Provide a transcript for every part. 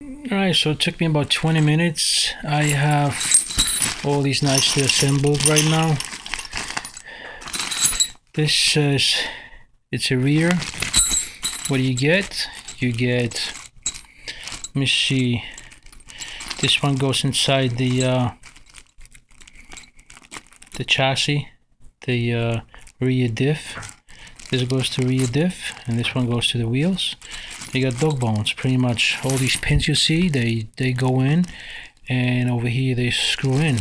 Alright, so it took me about 20 minutes. I have all these nicely assembled right now. This says it's a rear. What do you get? You get, let me see, this one goes inside the chassis, the rear diff. This goes to rear diff, and this one goes to the wheels. You got dog bones. Pretty much all these pins you see, they go in, and over here they screw in.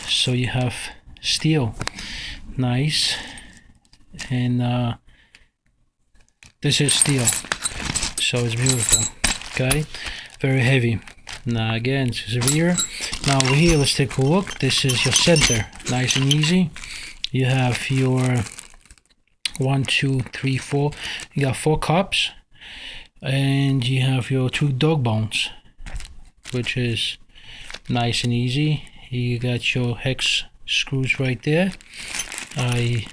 So you have steel, nice, and this is steel, so it's beautiful. Okay, very heavy. Now again, this is the rear. Now over here, let's take a look. This is your center, nice and easy. You have your 1, 2, 3, 4. You got 4 cups, and you have your 2 dog bones, which is nice and easy. You got your hex screws right there. I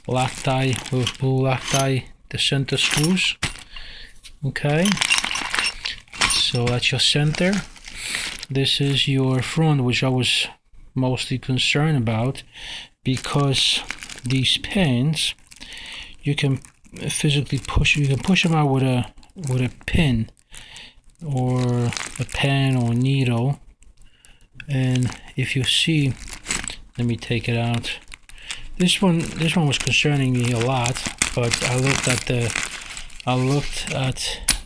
Loctite with blue Loctite the center screws. Okay, so that's your center. This is your front, which I was mostly concerned about, because these pins, you can physically push. You can push them out with a pin or a pen or needle. And if you see, let me take it out. This one was concerning me a lot, but I looked at the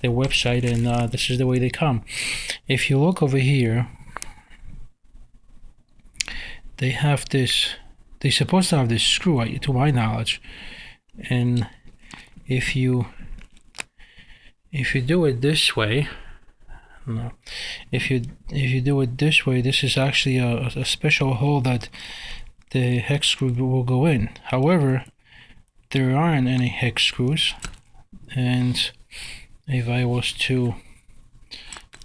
website, and this is the way they come. If you look over here, they have this. They're supposed to have this screw, to my knowledge. And if you do it this way, no, if you do it this way, this is actually a special hole that the hex screw will go in. However, there aren't any hex screws, and if I was to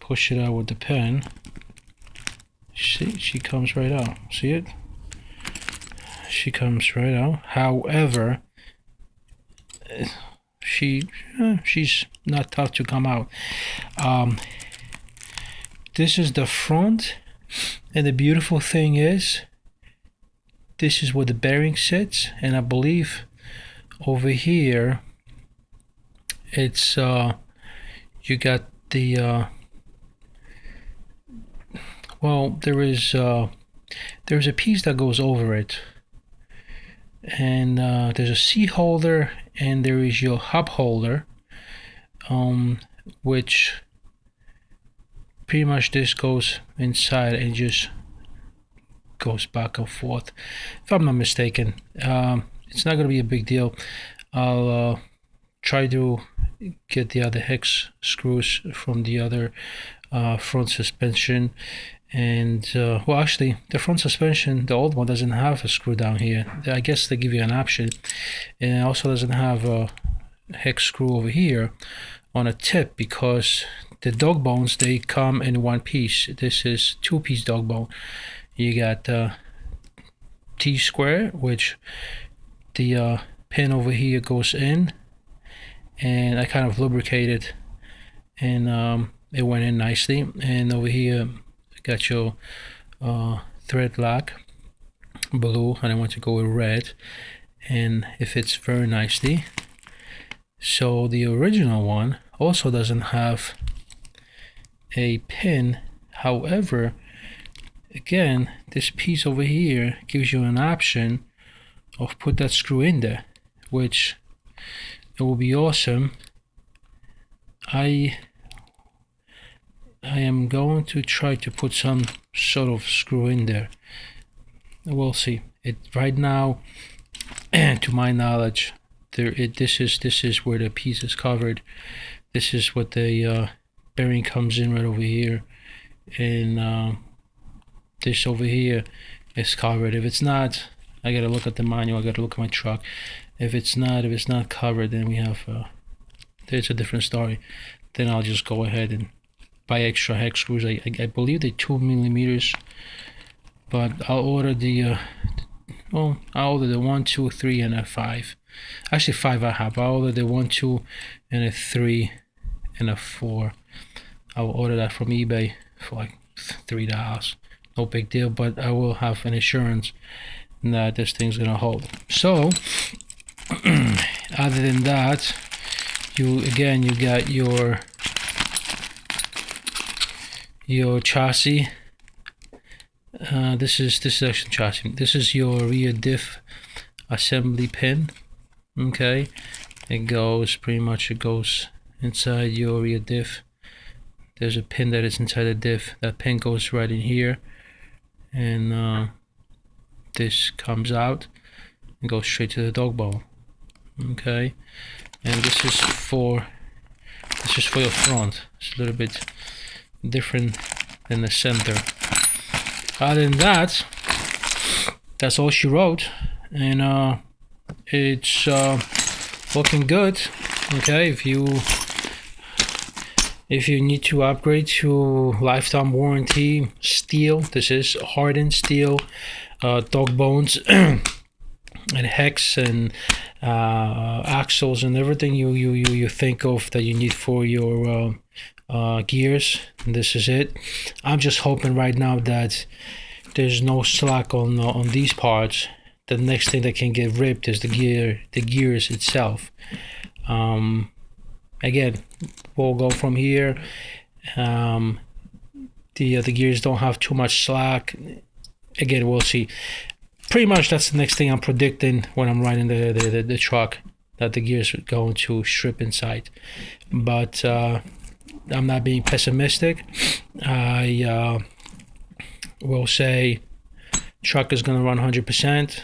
push it out with the pen, see, she comes right out. See it? She comes right out. However, she's not tough to come out. This is the front, and the beautiful thing is, this is where the bearing sits, and I believe over here it's you got the well, there's a piece that goes over it, and there's a seat holder, and there is your hub holder, which pretty much this goes inside and just goes back and forth, if I'm not mistaken. It's not going to be a big deal. I'll try to get the other hex screws from the other front suspension. And well, actually, the front suspension, the old one, doesn't have a screw down here. I guess they give you an option, and it also doesn't have a hex screw over here on a tip, because the dog bones, they come in one piece. This is 2-piece dog bone. You got T square, which the pin over here goes in, and I kind of lubricated, and it went in nicely. And over here got your thread lock, blue, and I want to go with red, and it fits very nicely. So the original one also doesn't have a pin. However, again, this piece over here gives you an option of put that screw in there, which it will be awesome. I am going to try to put some sort of screw in there. We'll see. It right now, to my knowledge, this is where the piece is covered. This is what the bearing comes in right over here, and this over here is covered. If it's not, I gotta look at the manual. I gotta look at my truck. If it's not covered, then we have there's a different story. Then I'll just go ahead and buy extra hex screws. I believe they're 2 millimeters, but I'll order the I'll order the 1, 2, 3, and a 5. Actually 5 I have. I'll order the 1, 2, and a 3, and a 4. I will order that from eBay for like $3. No big deal, but I will have an insurance that this thing's gonna hold. So other than that, you got your chassis. This is actually chassis. This is your rear diff assembly pin. Okay, it goes inside your rear diff. There's a pin that is inside the diff. That pin goes right in here, and this comes out and goes straight to the dog bone. Okay, and this is for your front. It's a little bit different than the center. Other than that, that's all she wrote, and it's looking good. Okay, if you need to upgrade to lifetime warranty steel, this is hardened steel, dog bones and hex and axles and everything you think of that you need for your gears. This is it. I'm just hoping right now that there's no slack on these parts. The next thing that can get ripped is the gears itself. Again, we'll go from here. The gears don't have too much slack. Again, we'll see. Pretty much that's the next thing I'm predicting when I'm riding the truck, that the gears are going to strip inside. But I'm not being pessimistic. I will say truck is going to run 100%,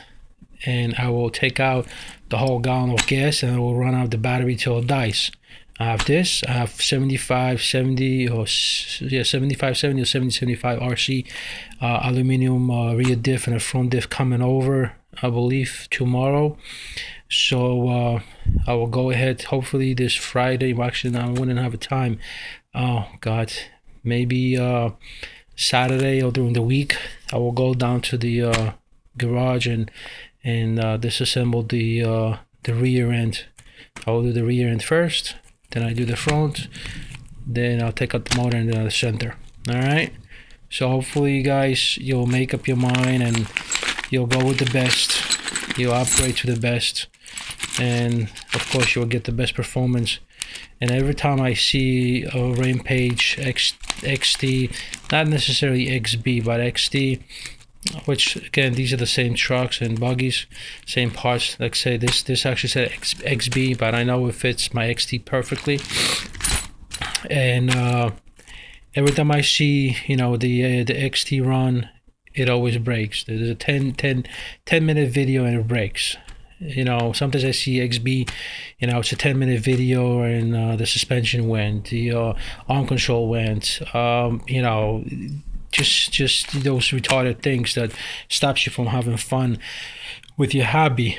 and I will take out the whole gallon of gas, and I will run out the battery till it dies. I have this. I have 7570 or 7570 or 7075 RC aluminum rear diff and a front diff coming over, I believe, tomorrow. So I will go ahead, hopefully this Friday. Actually, I wouldn't have a time. Oh God, maybe Saturday or during the week I will go down to the garage and disassemble the rear end. I will do the rear end first, then I do the front, then I'll take out the motor and then the center. All right, so hopefully you guys, you'll make up your mind and you'll go with the best. You'll upgrade to the best, and of course you'll get the best performance. And every time I see a Rampage XT, not necessarily XB but XT, which again, these are the same trucks and buggies, same parts. Like say this actually said XB, but I know it fits my XT perfectly. And every time I see, you know, the XT run, it always breaks. There's a 10 minute video and it breaks. You know, sometimes I see XB, you know, it's a 10-minute video and the suspension went, the arm control went, you know, just those retarded things that stops you from having fun with your hobby.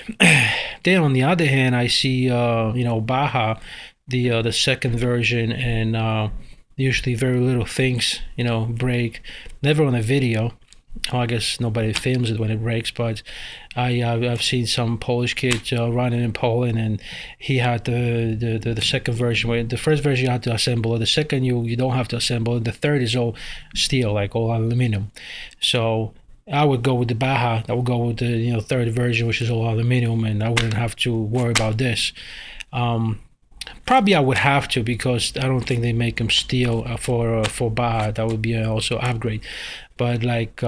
Then on the other hand, I see you know, Baja, the second version, and usually very little things, you know, break. Never on a video. Oh, I guess nobody films it when it breaks, but I've seen some Polish kids running in Poland, and he had the second version. Where the first version you had to assemble it, the second you don't have to assemble it, the third is all steel, like all aluminum. So I would go with the Baja. I would go with the, you know, third version, which is all aluminum, and I wouldn't have to worry about this. Probably I would have to, because I don't think they make them steel for Baja. That would be also upgrade. But like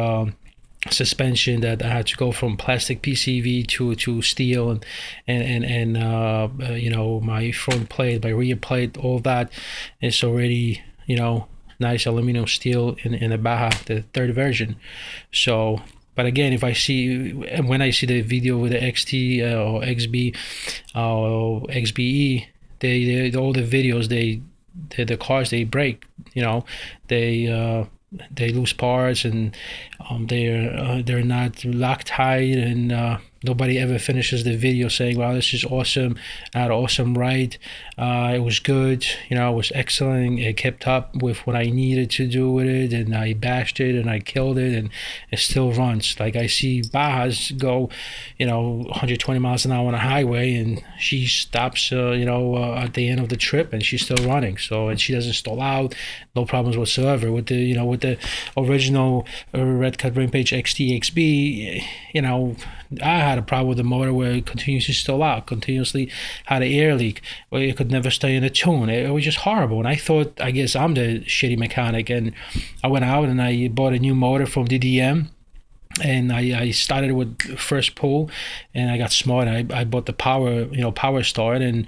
suspension, that I had to go from plastic PCV to steel, and you know, my front plate, my rear plate, all that is already, you know, nice aluminum steel in the Baja, the third version. So, but again, when I see the video with the XT or XB or XBE, they all the videos, the cars, they break, you know, they lose parts, and they're not Loctite, and nobody ever finishes the video saying, wow, this is awesome. I had an awesome ride. It was good. It was excellent. It kept up with what I needed to do with it, and I bashed it and I killed it, and it still runs. Like, I see Bajas go 120 miles an hour on a highway, and she stops at the end of the trip, and she's still running. So, and she doesn't stall out, no problems whatsoever with the original Red Cat Rampage XT XB. I had a problem with the motor where it continuously stall out, continuously had an air leak, where it could never stay in a tune. It was just horrible. And I thought, I guess I'm the shitty mechanic. And I went out and I bought a new motor from DDM. And I started with first pull, and I got smart. I bought the power start, and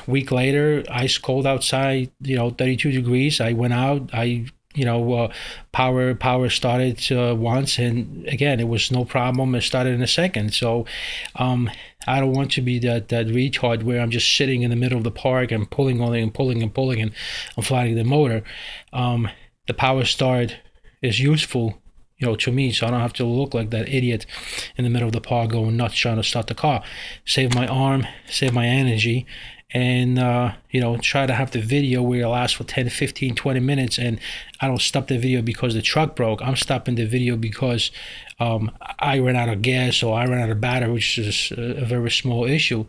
week later, ice cold outside, 32 degrees. I went out, power started once, and again, it was no problem. It started in a second. So I don't want to be that retard where I'm just sitting in the middle of the park and pulling on it and pulling and I'm flying the motor. The power start is useful to me, so I don't have to look like that idiot in the middle of the park going nuts trying to start the car. Save my arm, save my energy, and try to have the video where it lasts for 10, 15, 20 minutes, and I don't stop the video because the truck broke. I'm stopping the video because I ran out of gas or I ran out of battery, which is a very small issue.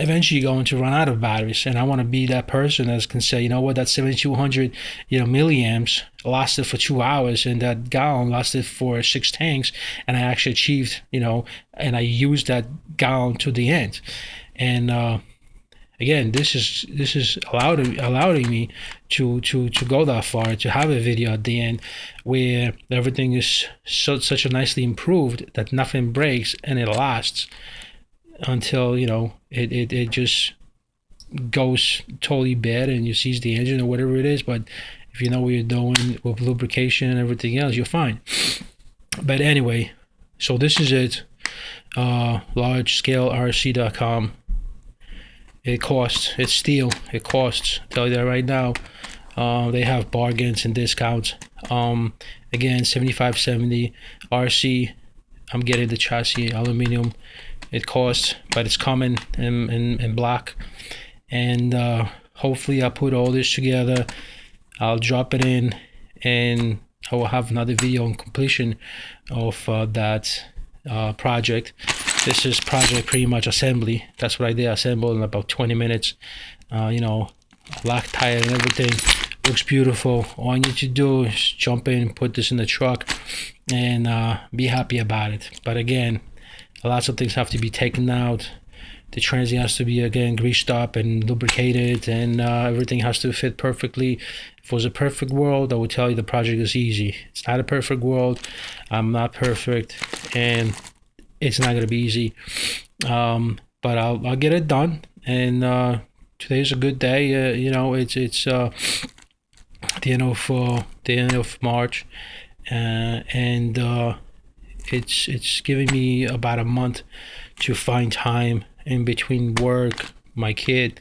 Eventually you're going to run out of batteries, and I want to be that person that can say, that 7200 milliamps lasted for 2 hours, and that gallon lasted for 6 tanks, and I actually achieved, and I used that gallon to the end. And again, this is allowing me to go that far, to have a video at the end where everything is such a nicely improved that nothing breaks and it lasts until it just goes totally bad and you seize the engine or whatever it is. But if you know what you're doing with lubrication and everything else, you're fine. But anyway, so this is it. largescalerc.com. It costs, it's steel, it costs, I'll tell you that right now. They have bargains and discounts. Again, $75.70 RC. I'm getting the chassis aluminum. It costs, but it's coming in black. And hopefully I'll put all this together. I'll drop it in, and I will have another video on completion of that project. This is project pretty much assembly. That's what I did, assemble in about 20 minutes. Loctite and everything. Looks beautiful. All I need to do is jump in, put this in the truck, and be happy about it. But again, lots of things have to be taken out. The transient has to be, again, greased up and lubricated, and everything has to fit perfectly. If it was a perfect world, I would tell you the project is easy. It's not a perfect world. I'm not perfect, and it's not going to be easy. But I'll get it done. And today's a good day. It's the end of March, and it's giving me about a month to find time in between work, my kid,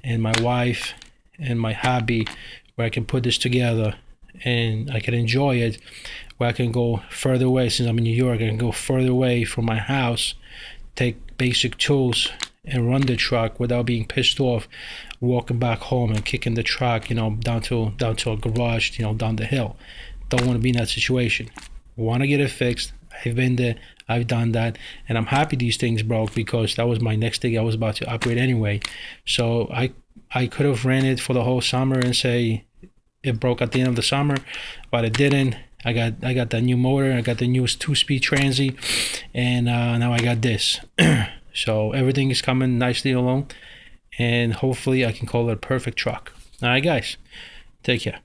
and my wife, and my hobby, where I can put this together and I can enjoy it, where I can go further away. Since I'm in New York, I can go further away from my house, take basic tools and run the truck without being pissed off walking back home and kicking the truck down to a garage down the hill. Don't want to be in that situation. Want to get it fixed. I've been there, I've done that, and I'm happy these things broke, because that was my next thing I was about to upgrade anyway. So I could have ran it for the whole summer and say it broke at the end of the summer, but it didn't. I got that new motor, I got the new 2-speed transy, and now I got this. So everything is coming nicely along, and hopefully I can call it a perfect truck. All right, guys, take care.